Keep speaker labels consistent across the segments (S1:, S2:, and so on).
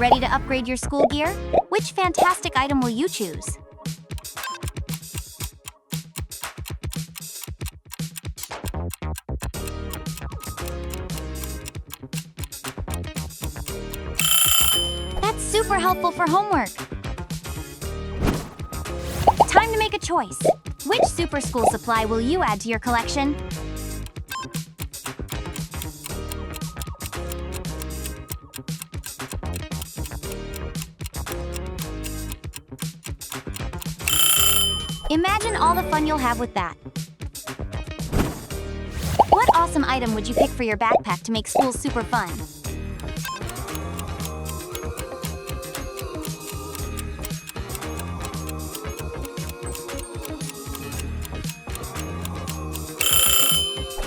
S1: Ready to upgrade your school gear? Which fantastic item will you choose? That's super helpful for homework. Time to make a choice. Which super school supply will you add to your collection? Imagine all the fun you'll have with that. What awesome item would you pick for your backpack to make school super fun?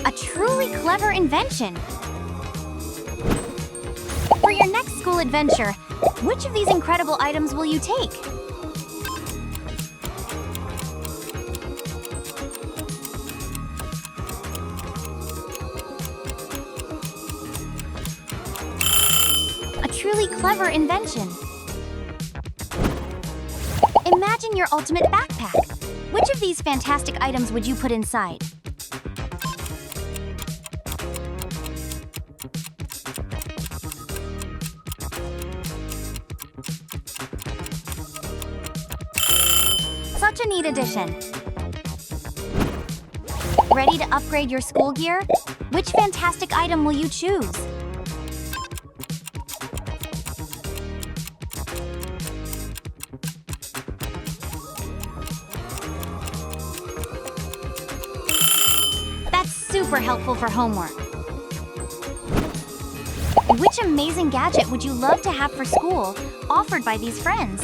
S1: A truly clever invention! For your next school adventure, which of these incredible items will you take? A truly clever invention. Imagine your ultimate backpack. Which of these fantastic items would you put inside? Such a neat addition. Ready to upgrade your school gear? Which fantastic item will you choose? That's super helpful for homework. Which amazing gadget would you love to have for school, offered by these friends?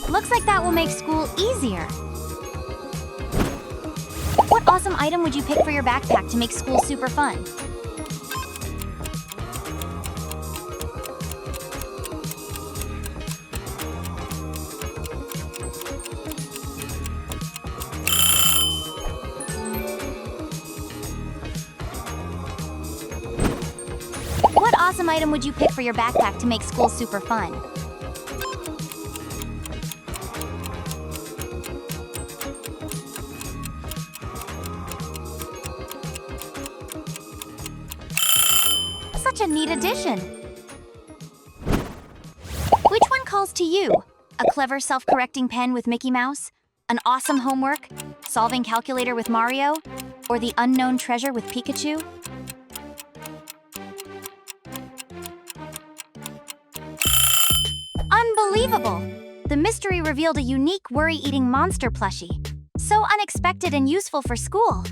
S1: Looks like that will make school easier. What awesome item would you pick for your backpack to make school super fun? What awesome item would you pick for your backpack to make school super fun? Such a neat addition. Which one calls to you? A clever self-correcting pen with Mickey Mouse? An awesome homework? Solving calculator with Mario? Or the unknown treasure with Pikachu? Unbelievable! The mystery revealed a unique worry-eating monster plushie. So unexpected and useful for school.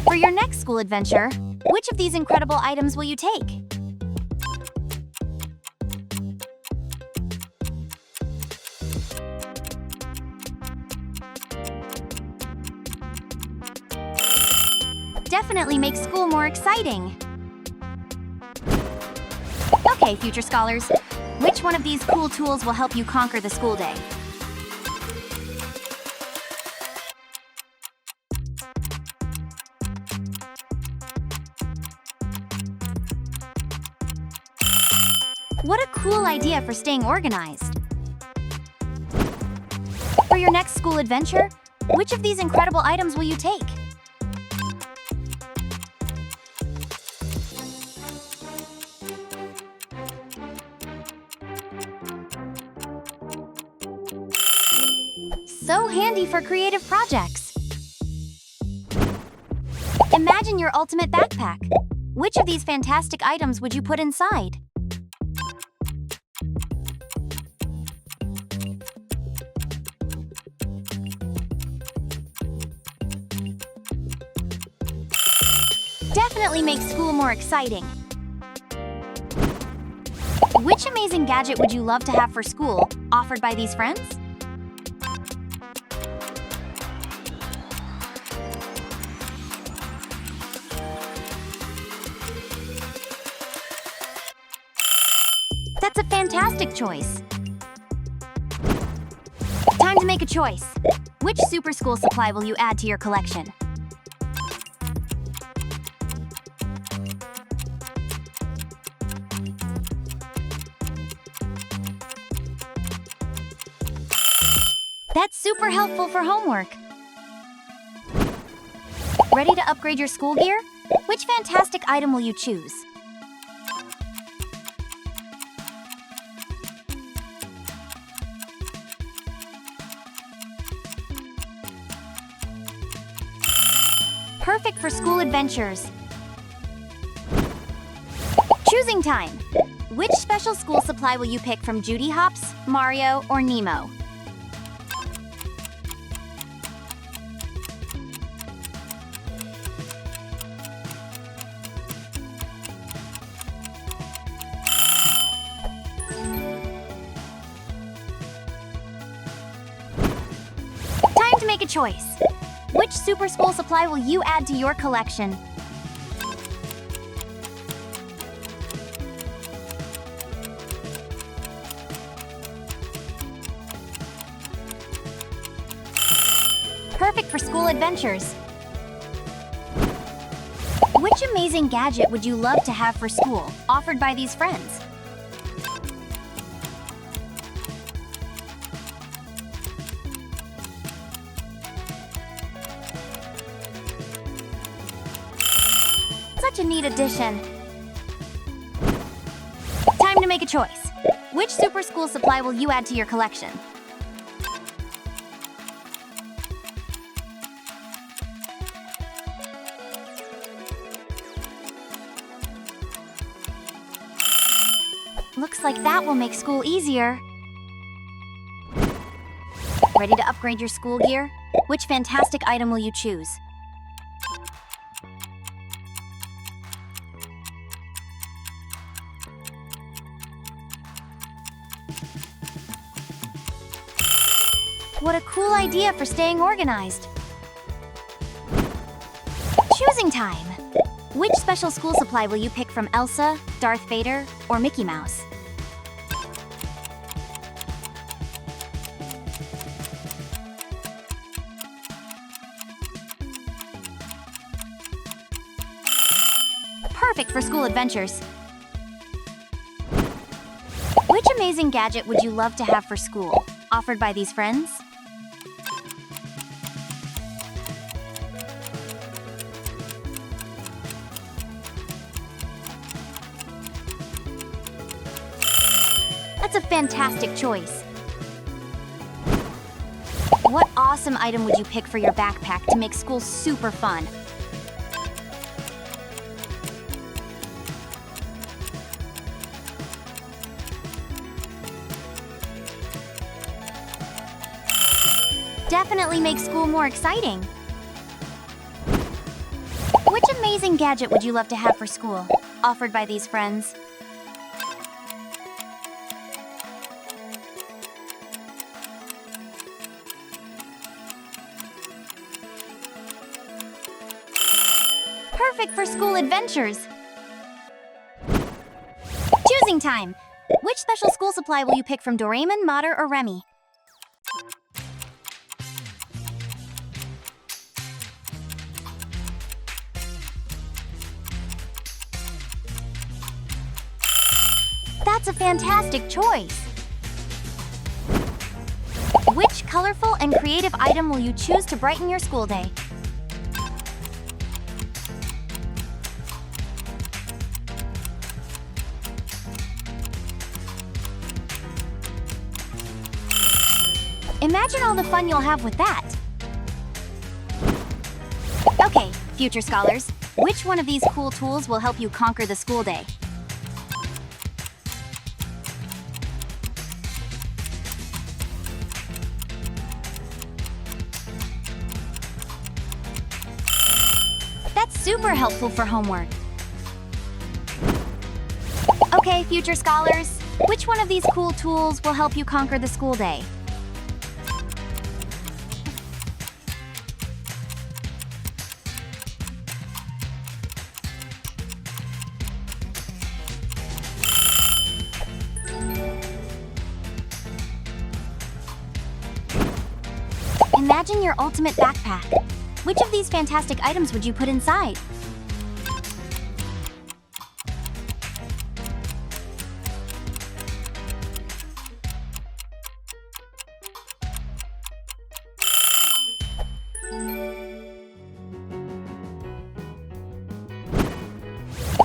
S1: For your next school adventure, which of these incredible items will you take? Definitely make school more exciting. Okay, future scholars, which one of these cool tools will help you conquer the school day? What a cool idea for staying organized! For your next school adventure, which of these incredible items will you take? So handy for creative projects! Imagine your ultimate backpack. Which of these fantastic items would you put inside? Definitely make school more exciting. Which amazing gadget would you love to have for school, offered by these friends? That's a fantastic choice. make a choice. Which super school supply will you add to your collection? That's super helpful for homework. Ready to upgrade your school gear? Which fantastic item will you choose? Perfect for school adventures. Choosing time. Which special school supply will you pick from Judy Hopps, Mario, or Nemo? Time to make a choice. Which super school supply will you add to your collection? Perfect for school adventures. Which amazing gadget would you love to have for school, offered by these friends? Such a neat addition. Time to make a choice. Which super school supply will you add to your collection? Looks like that will make school easier. Ready to upgrade your school gear? Which fantastic item will you choose? What a cool idea for staying organized. Choosing time. Which special school supply will you pick from Elsa, Darth Vader, or Mickey Mouse? Perfect for school adventures. Which amazing gadget would you love to have for school, offered by these friends? That's a fantastic choice. What awesome item would you pick for your backpack to make school super fun? Definitely make school more exciting. Which amazing gadget would you love to have for school, offered by these friends? Perfect for school adventures. Choosing time. Which special school supply will you pick from Doraemon, Mater, or Remy? That's a fantastic choice. Which colorful and creative item will you choose to brighten your school day? Imagine all the fun you'll have with that. Okay, future scholars, which one of these cool tools will help you conquer the school day? That's super helpful for homework. Okay, future scholars, which one of these cool tools will help you conquer the school day? Imagine your ultimate backpack. Which of these fantastic items would you put inside?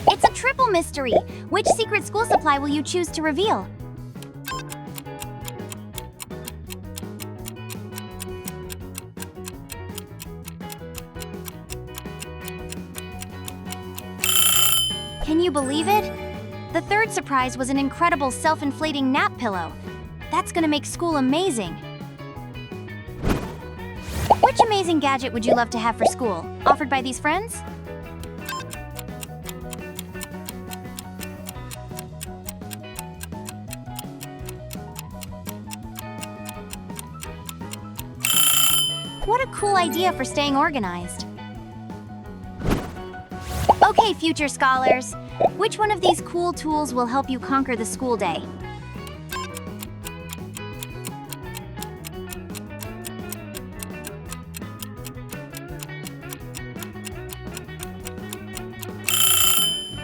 S1: It's a triple mystery! Which secret school supply will you choose to reveal? Can you believe it? The third surprise was an incredible self-inflating nap pillow. That's gonna make school amazing. Which amazing gadget would you love to have for school, offered by these friends? What a cool idea for staying organized. Okay, future scholars, which one of these cool tools will help you conquer the school day?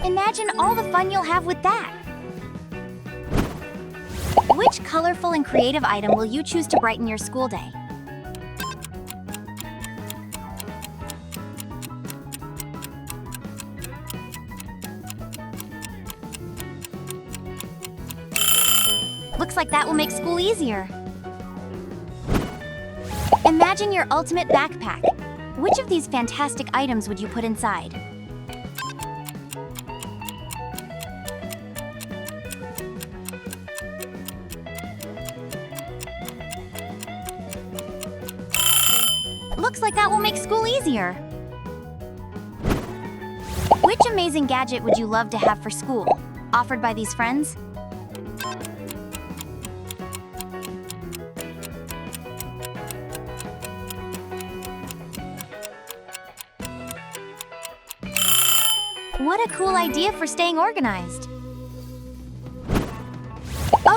S1: Imagine all the fun you'll have with that! Which colorful and creative item will you choose to brighten your school day? Looks like that will make school easier. Imagine your ultimate backpack. Which of these fantastic items would you put inside? Looks like that will make school easier. Which amazing gadget would you love to have for school, offered by these friends? What a cool idea for staying organized!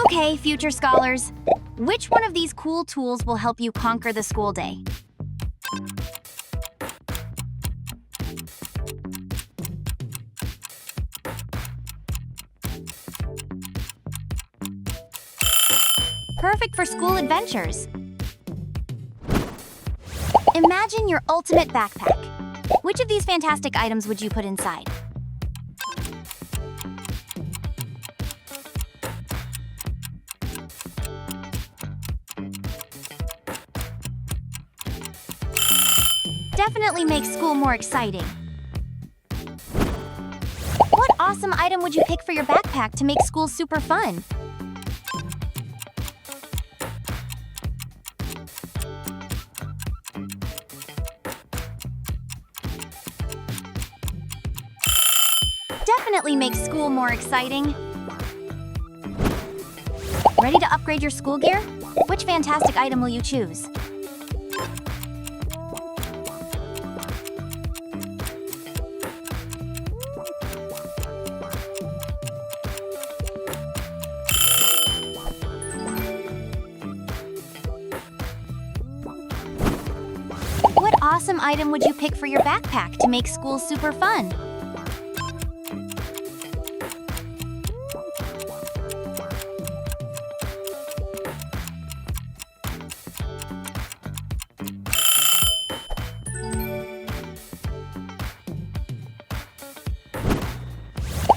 S1: Okay, future scholars, which one of these cool tools will help you conquer the school day? Perfect for school adventures. Imagine your ultimate backpack. Which of these fantastic items would you put inside? Definitely makes school more exciting. What awesome item would you pick for your backpack to make school super fun? Definitely makes school more exciting. Ready to upgrade your school gear? Which fantastic item will you choose? What awesome item would you pick for your backpack to make school super fun?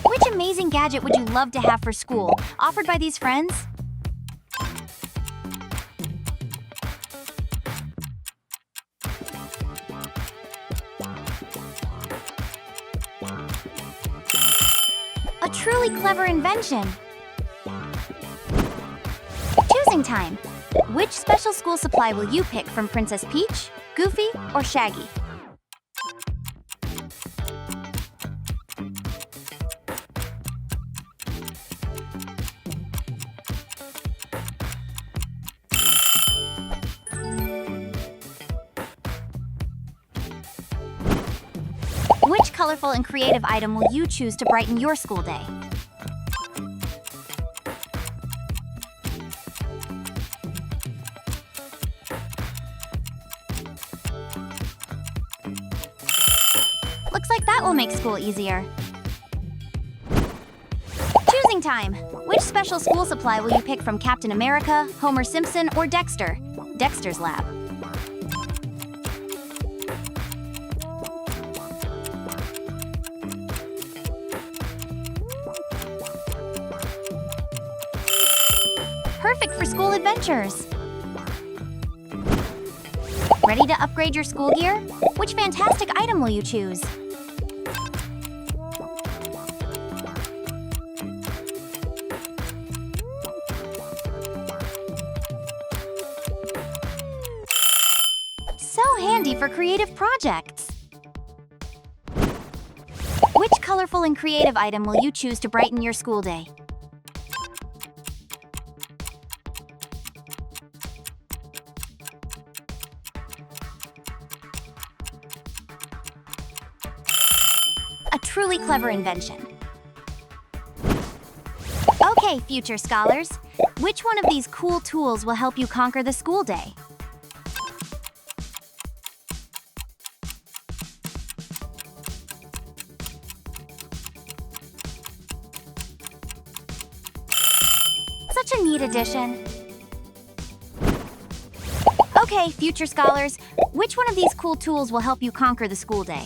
S1: Which amazing gadget would you love to have for school, offered by these friends? A truly clever invention. Choosing time. Which special school supply will you pick from Princess Peach, Goofy, or Shaggy? Which colorful and creative item will you choose to brighten your school day? like that will make school easier. Choosing time. Which special school supply will you pick from Captain America, Homer Simpson, or Dexter? Dexter's lab. Perfect for school adventures. Ready to upgrade your school gear? Which fantastic item will you choose? So handy for creative projects. Which colorful and creative item will you choose to brighten your school day? A truly clever invention. Okay, future scholars, which one of these cool tools will help you conquer the school day? Such a neat addition. Okay, future scholars, which one of these cool tools will help you conquer the school day?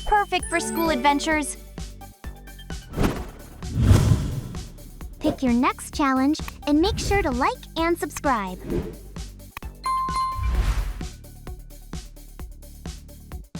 S1: Perfect for school adventures. Pick your next challenge and make sure to like and subscribe.